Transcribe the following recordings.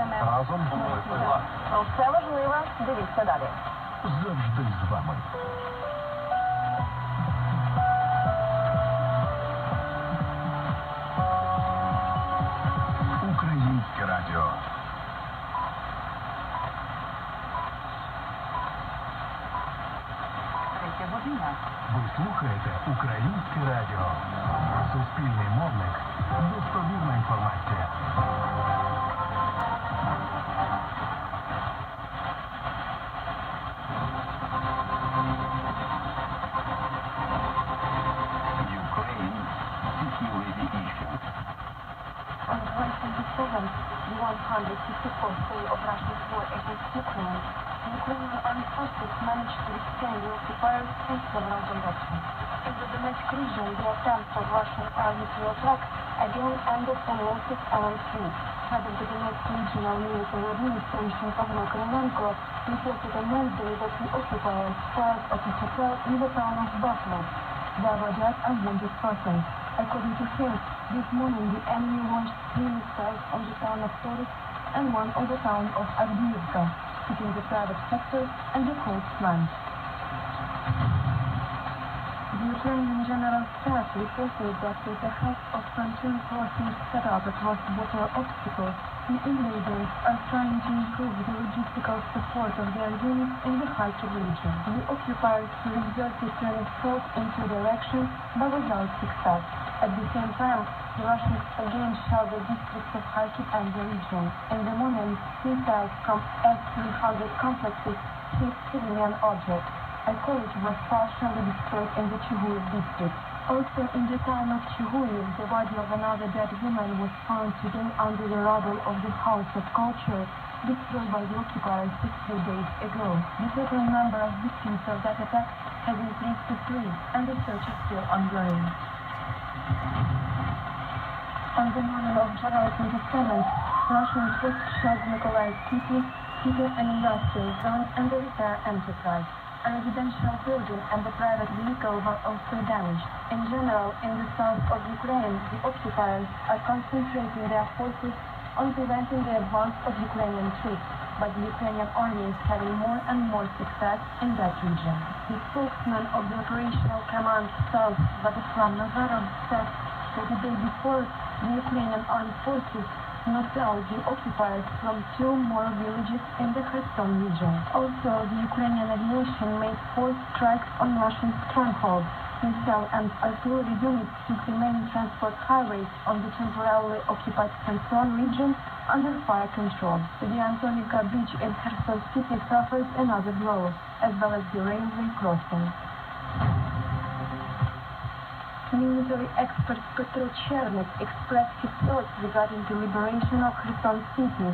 новинами. Разом Все важливе, дивіться далі. завжди з вами. Українське радіо. Ви слухаєте Українське радіо. Суспільний мовник. Достовірна інформація. Ukraine security issues. On July 27th, the 154th day of Russia's war against Ukraine, the Ukrainian armed forces managed to restrain the occupiers in several directions. In the Donetsk region, the attempt of Russian army to attack again ended in losses and retreat. Head of the Donetsk Regional Military Administration Pavlo Kirilenko reported on Wednesday that the occupiers fired at a hotel in the town of Bakhmut. There were dead and wounded persons. According to him, this morning the enemy launched 3 missiles on the town of Toris and one on the town of Avdiivka, hitting the private sector and the coastline. The Ukrainian General Staff reported that with the help of frontier forces set up across water obstacles, the invaders are trying to improve the logistical support of their units in the Kharkiv region. The occupiers resorted to an assault in 2 directions, but without success. At the same time, the Russians again shelled the districts of Kharkiv and the region. In the morning, missiles from S-300 complexes hit civilian objects. A college was partially destroyed in the Chiguyev district. Also in the town of Chiguyev, the body of another dead woman was found today under the rubble of the House of Culture, destroyed by the occupiers 60 days ago. The total number of victims of that attack has increased to 3, and the search is still ongoing. On the morning of July 27th, Russian troops shelled Mykolaiv city, and industrial zone, and the repair enterprise. A residential building and a private vehicle were also damaged. In general, in the south of Ukraine, the occupiers are concentrating their forces on preventing the advance of Ukrainian troops, but the Ukrainian army is having more and more success in that region. The spokesman of the operational command south, Vladislav Nazarov, said that the day before, the Ukrainian armed forces knocked out the occupiers from 2 more villages in the Kherson region. Also, the Ukrainian aviation made 4 strikes on Russian strongholds. Missile and artillery units took the main transport highways on the temporarily occupied Kherson region under fire control. The Antonivka bridge in Kherson city suffered another blow, as well as the railway crossing. Military expert Petro Chernik expressed his thoughts regarding the liberation of Kherson city,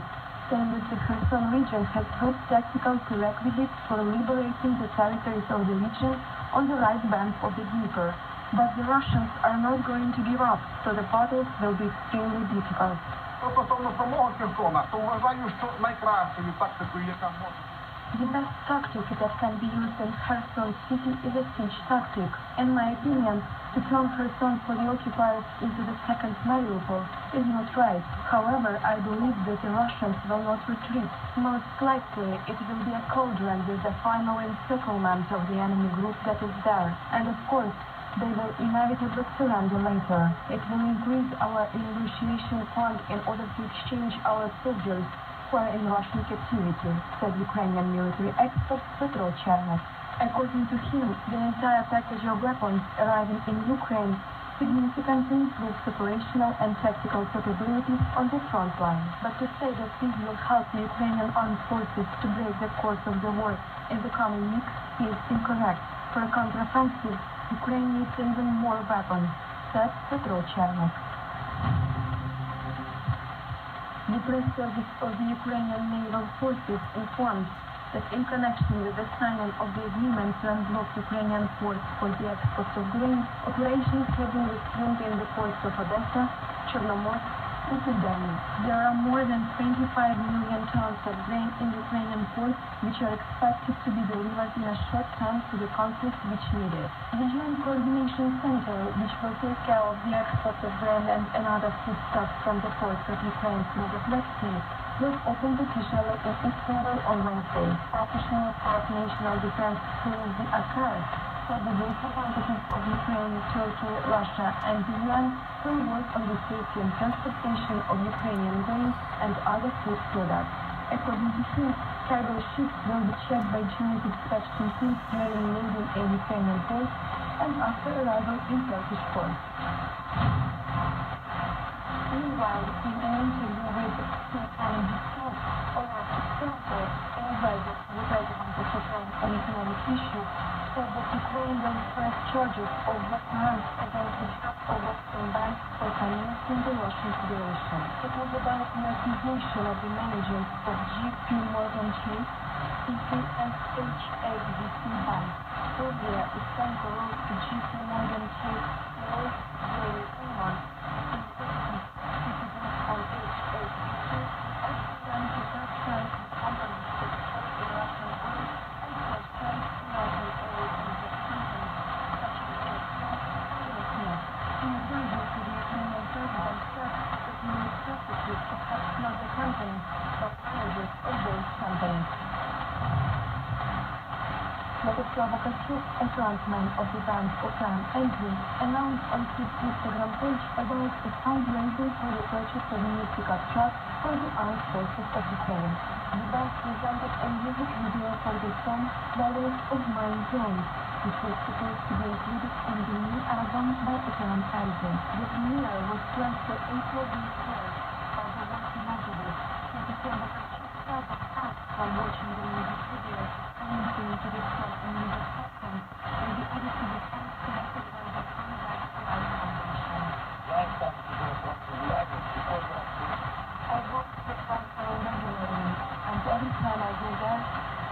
saying that the Kherson region has good tactical prerequisites for liberating the territories of the region on the right bank of the Dnieper. But the Russians are not going to give up, so the battles will be extremely difficult. Стосовно самого Херсона, то вважаю, що найкращою тактикою, яка може... The best tactic that can be used in Kherson city is a siege tactic. In my opinion, to turn Kherson for the occupiers into the second Mariupol is not right. However, I believe that the Russians will not retreat. Most likely, it will be a cauldron with the final encirclement of the enemy group that is there. And of course, they will inevitably surrender later. It will increase our negotiation fund in order to exchange our soldiers who are in Russian captivity, said Ukrainian military expert Petro Chernik. According to him, the entire package of weapons arriving in Ukraine significantly improves operational and tactical capabilities on the front line. But to say that this will help the Ukrainian armed forces to break the course of the war in the coming weeks is incorrect. For a counteroffensive, Ukraine needs even more weapons, said Petro Chernik. The press service of the Ukrainian naval forces informed that in connection with the signing of the agreement to unblock Ukrainian ports for the export of grain, operations have been resumed in the ports of Odessa, Chernomorsk, and Kyiv. There are more than 25 million tons of grain in Ukrainian ports, which are expected to be delivered in a short time to the countries which need it. The Joint Coordination Center, which will take care of the export of grain and other foodstuffs from the ports of Ukraine through the Black Sea, was opened officially in Istanbul on Wednesday. Official of National Defense through the archives said the representatives of Ukraine, Turkey, Russia, and the UN will work on the safety and transportation of Ukrainian grain and other food products. According to him, cargo ships will be checked by Chinese inspection teams during landing in Ukrainian ports and after arrival in Turkish ports. Meanwhile, in an interview with CNN Olaf Stanford, an advisor to the President of Ukraine on economic issues, said that Ukraine will press charges of crimes against the head of Western banks for financing the Russian Federation. It was about the accusation of the managers of JP Morgan Chase, CP and HSBC banks. Earlier, Istanbul wrote to JP Morgan Chase CEO Jerry Ullman, insisting citizens on HSBC asking them to tax companies that trade in Russian oil and plus trade in Russian oil and gas companies such as Gazprom and Rosneft. In addition to the Ukrainian president said that he will prosecute to tax not the companies but managers of those companies. Slava Ukraini, a frontman of the band Okan Engine, announced on his Instagram page about a fundraiser for the purchase of a new pickup truck for the armed forces of Ukraine. The band presented a music video for the song Battles of Mine Zones, which was supposed to be included in the new album by Okan Engine. The premiere was planned for April this year, but the work imagined. So the Slava Ukraini felt attacked from watching the music video, listening to the song on music platforms, and the editing was unconnected by the Conrad Foundation. I work with Conrad regularly, and every time I go there,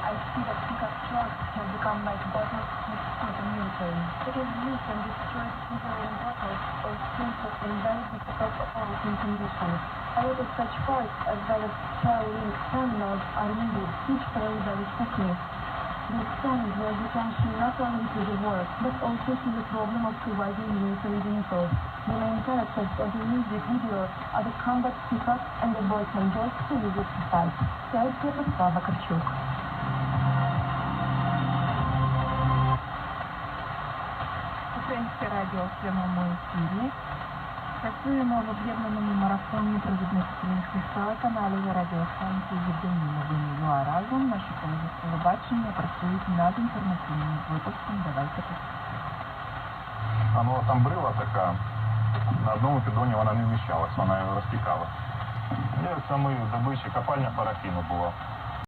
I see that pickup trucks have become like battlefields for the military. It is used and destroyed either in battles or simply in very difficult operating conditions. A lot of such parts, as well as Starlink terminals, are needed, each fail very quickly. This song draws attention not only to the war, but also to the problem of providing military vehicles. The main characters of the music video are the combat pickups and the boys and girls who use it to fight. Said Slava Ukraini. Українське радіо в прямому ефірі. Працюємо в об'єднаному марафоні провідних українських телеканалів і радіостанцій «Єдині новини ЮА разом». Наші колеги з телебачення працюють над інформаційним випуском. Давайте послухаємо. Там брила така, на одному піддоні вона не вміщалась, вона розтікала. І це ми добичі, копальня парафіну була.